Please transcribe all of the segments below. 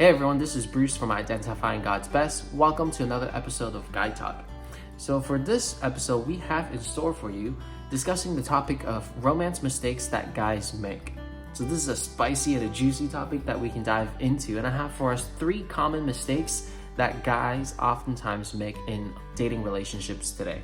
Hey everyone, this is Bruce from Identifying God's Best. Welcome to another episode of Guy Talk. So for this episode, we have in store for you discussing the topic of romance mistakes that guys make. So this is a spicy and a juicy topic that we can dive into, and I have for us 3 common mistakes that guys oftentimes make in dating relationships today.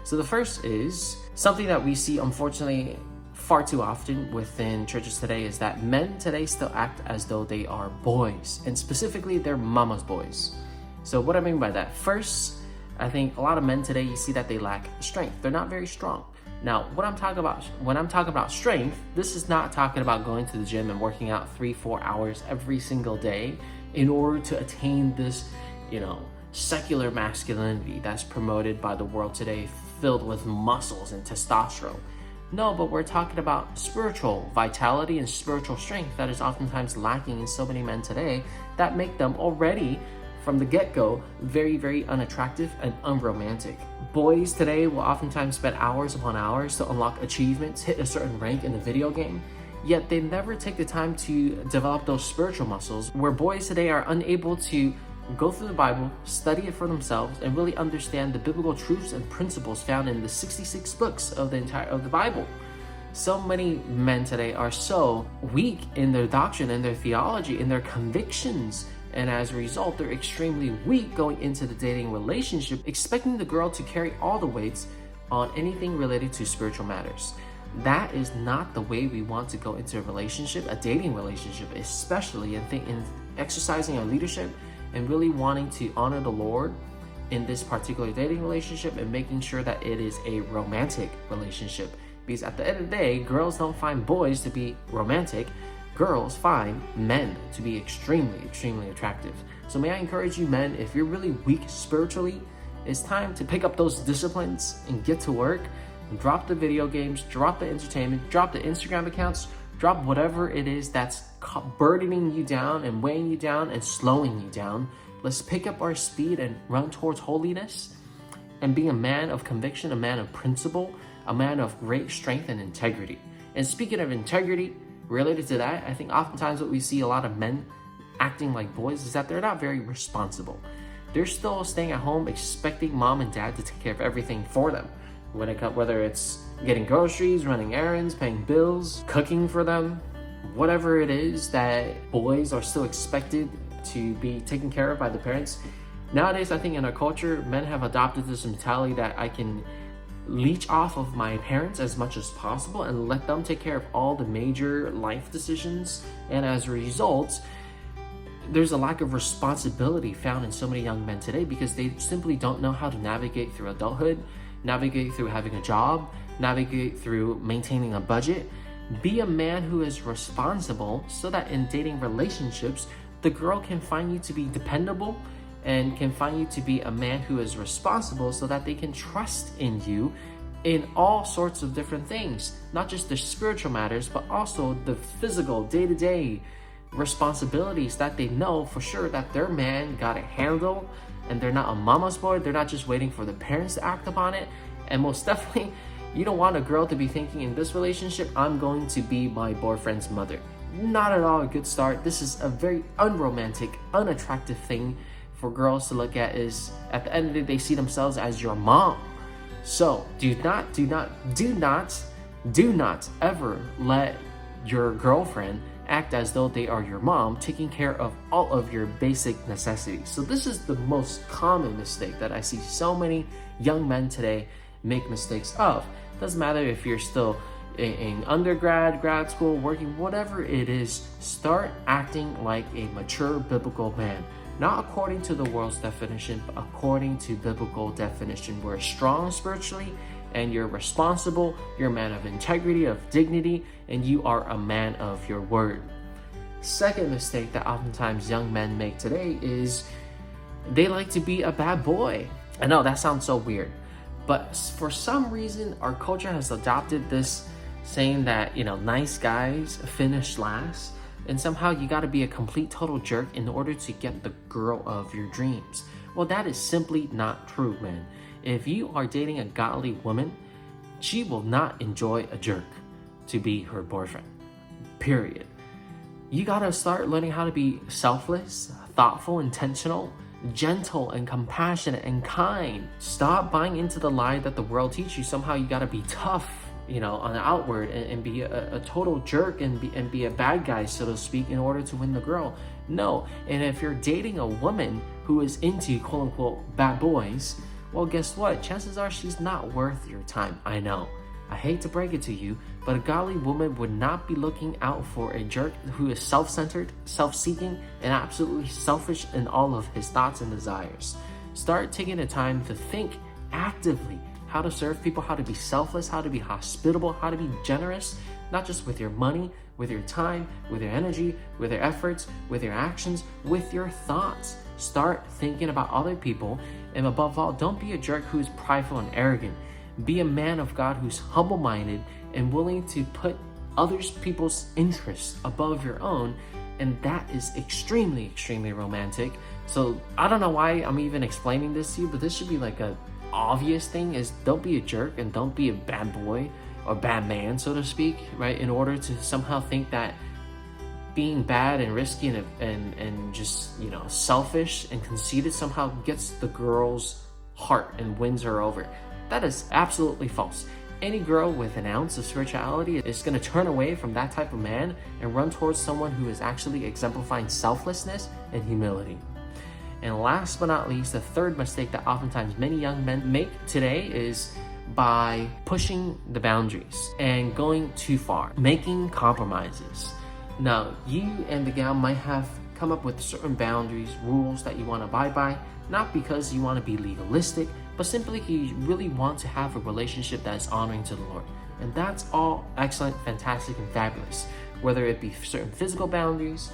So the first is something that we see unfortunately far too often within churches today, is that men today still act as though they are boys, and specifically they're mama's boys. So what I mean by that, first, I think a lot of men today, you see that they lack strength. They're not very strong. Now, when I'm talking about strength, this is not talking about going to the gym and working out 3-4 hours every single day in order to attain this, secular masculinity that's promoted by the world today, filled with muscles and testosterone. No, but we're talking about spiritual vitality and spiritual strength that is oftentimes lacking in so many men today, that make them already from the get-go very, very unattractive and unromantic. Boys today will oftentimes spend hours upon hours to unlock achievements, hit a certain rank in a video game, yet they never take the time to develop those spiritual muscles, where boys today are unable to go through the Bible, study it for themselves, and really understand the biblical truths and principles found in the 66 books of the Bible. So many men today are so weak in their doctrine, in their theology, in their convictions, and as a result, they're extremely weak going into the dating relationship, expecting the girl to carry all the weights on anything related to spiritual matters. That is not the way we want to go into a relationship, a dating relationship, especially in exercising our leadership and really wanting to honor the Lord in this particular dating relationship, and making sure that it is a romantic relationship. Because at the end of the day, girls don't find boys to be romantic. Girls find men to be extremely, extremely attractive. So may I encourage you men, if you're really weak spiritually, it's time to pick up those disciplines and get to work. Drop the video games, drop the entertainment, drop the Instagram accounts, drop whatever it is that's burdening you down and weighing you down and slowing you down. Let's pick up our speed and run towards holiness and being a man of conviction, a man of principle, a man of great strength and integrity. And speaking of integrity, related to that, I think oftentimes what we see a lot of men acting like boys is that they're not very responsible. They're still staying at home expecting mom and dad to take care of everything for them. Whether it's getting groceries, running errands, paying bills, cooking for them, whatever it is that boys are still expected to be taken care of by the parents. Nowadays, I think in our culture, men have adopted this mentality that I can leech off of my parents as much as possible and let them take care of all the major life decisions. And as a result, there's a lack of responsibility found in so many young men today, because they simply don't know how to navigate through adulthood, navigate through having a job, navigate through maintaining a budget. Be a man who is responsible, so that in dating relationships, the girl can find you to be dependable and can find you to be a man who is responsible, so that they can trust in you in all sorts of different things, not just the spiritual matters, but also the physical day-to-day responsibilities that they know for sure that their man got it handled, and they're not a mama's boy. They're not just waiting for the parents to act upon it. And most definitely, you don't want a girl to be thinking in this relationship, I'm going to be my boyfriend's mother. Not at all a good start. This is a very unromantic, unattractive thing for girls to look at. Is at the end of the day, they see themselves as your mom. So do not ever let your girlfriend act as though they are your mom, taking care of all of your basic necessities. So this is the most common mistake that I see so many young men today make mistakes of. Doesn't matter if you're still in undergrad, grad school, working, whatever it is, start acting like a mature biblical man. Not according to the world's definition, but according to biblical definition. We're strong spiritually, and you're responsible, you're a man of integrity, of dignity, and you are a man of your word. Second mistake that oftentimes young men make today is they like to be a bad boy. I know that sounds so weird, but for some reason our culture has adopted this saying that, nice guys finish last, and somehow you got to be a complete total jerk in order to get the girl of your dreams. Well, that is simply not true, man. If you are dating a godly woman, she will not enjoy a jerk to be her boyfriend. Period. You gotta start learning how to be selfless, thoughtful, intentional, gentle and compassionate and kind. Stop buying into the lie that the world teaches you. Somehow you gotta be tough, on the outward and be a total jerk and be a bad guy, so to speak, in order to win the girl. No. And if you're dating a woman who is into quote unquote bad boys, well, guess what? Chances are she's not worth your time. I know. I hate to break it to you, but a godly woman would not be looking out for a jerk who is self-centered, self-seeking, and absolutely selfish in all of his thoughts and desires. Start taking the time to think actively how to serve people, how to be selfless, how to be hospitable, how to be generous, not just with your money, with your time, with your energy, with your efforts, with your actions, with your thoughts. Start thinking about other people, and above all, don't be a jerk who is prideful and arrogant. Be a man of God who's humble-minded and willing to put people's interests above your own, and that is extremely, extremely romantic. So I don't know why I'm even explaining this to you, but this should be like a obvious thing, is don't be a jerk and don't be a bad boy or bad man, so to speak, right? In order to somehow think that being bad and risky and just, selfish and conceited somehow gets the girl's heart and wins her over. That is absolutely false. Any girl with an ounce of spirituality is going to turn away from that type of man and run towards someone who is actually exemplifying selflessness and humility. And last but not least, the third mistake that oftentimes many young men make today is by pushing the boundaries and going too far, making compromises. Now, you and the gal might have come up with certain boundaries, rules that you want to abide by, not because you want to be legalistic, but simply you really want to have a relationship that is honoring to the Lord. And that's all excellent, fantastic, and fabulous. Whether it be certain physical boundaries,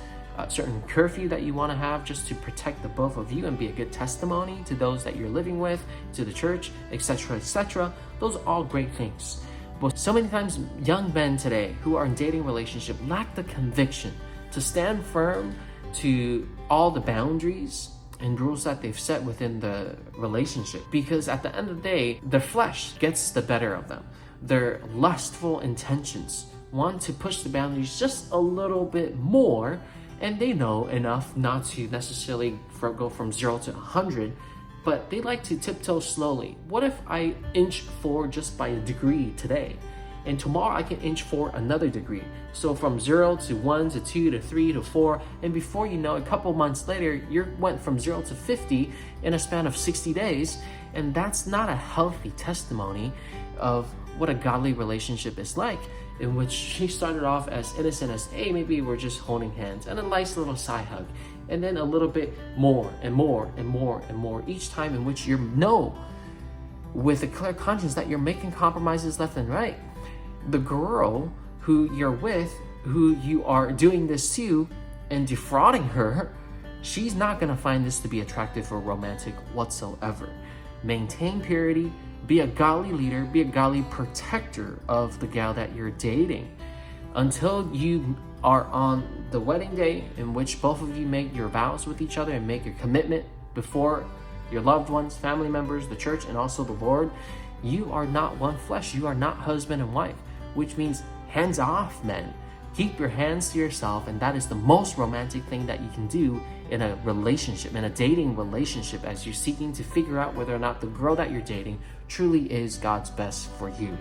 certain curfew that you want to have just to protect the both of you and be a good testimony to those that you're living with, to the church, etc., etc. Those are all great things. But so many times young men today who are in dating relationship lack the conviction to stand firm to all the boundaries and rules that they've set within the relationship, because at the end of the day, their flesh gets the better of them. Their lustful intentions want to push the boundaries just a little bit more, and they know enough not to necessarily go from 0 to 100, but they like to tiptoe slowly. What if I inch forward just by a degree today, and tomorrow I can inch forward another degree? So from 0 to 1 to 2 to 3 to 4, and before you know, a couple months later, you went from 0 to 50 in a span of 60 days, and that's not a healthy testimony of what a godly relationship is like, in which she started off as innocent as, hey, maybe we're just holding hands, and a nice little side hug, and then a little bit more and more and more and more each time, in which you know with a clear conscience that you're making compromises left and right. The girl who you're with, who you are doing this to and defrauding her, she's not gonna find this to be attractive or romantic whatsoever. Maintain purity, be a godly leader, be a godly protector of the gal that you're dating until you are on the wedding day, in which both of you make your vows with each other and make your commitment before your loved ones, family members, the church, and also the Lord. You are not one flesh. You are not husband and wife, which means hands off, men. Keep your hands to yourself, and that is the most romantic thing that you can do in a relationship, in a dating relationship, as you're seeking to figure out whether or not the girl that you're dating truly is God's best for you.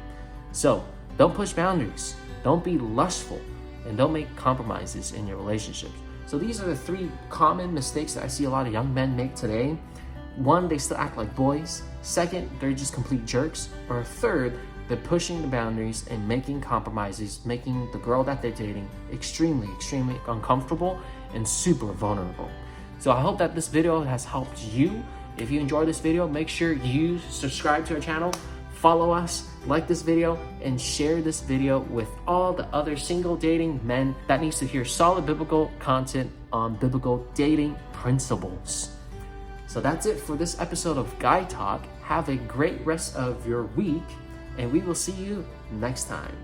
So don't push boundaries, don't be lustful, and don't make compromises in your relationships. So these are the 3 common mistakes that I see a lot of young men make today. 1, they still act like boys. 2nd, they're just complete jerks. Or 3rd, they're pushing the boundaries and making compromises, making the girl that they're dating extremely, extremely uncomfortable and super vulnerable. So I hope that this video has helped you. If you enjoyed this video, make sure you subscribe to our channel, follow us, like this video, and share this video with all the other single dating men that needs to hear solid biblical content on biblical dating principles. So that's it for this episode of Guy Talk. Have a great rest of your week, and we will see you next time.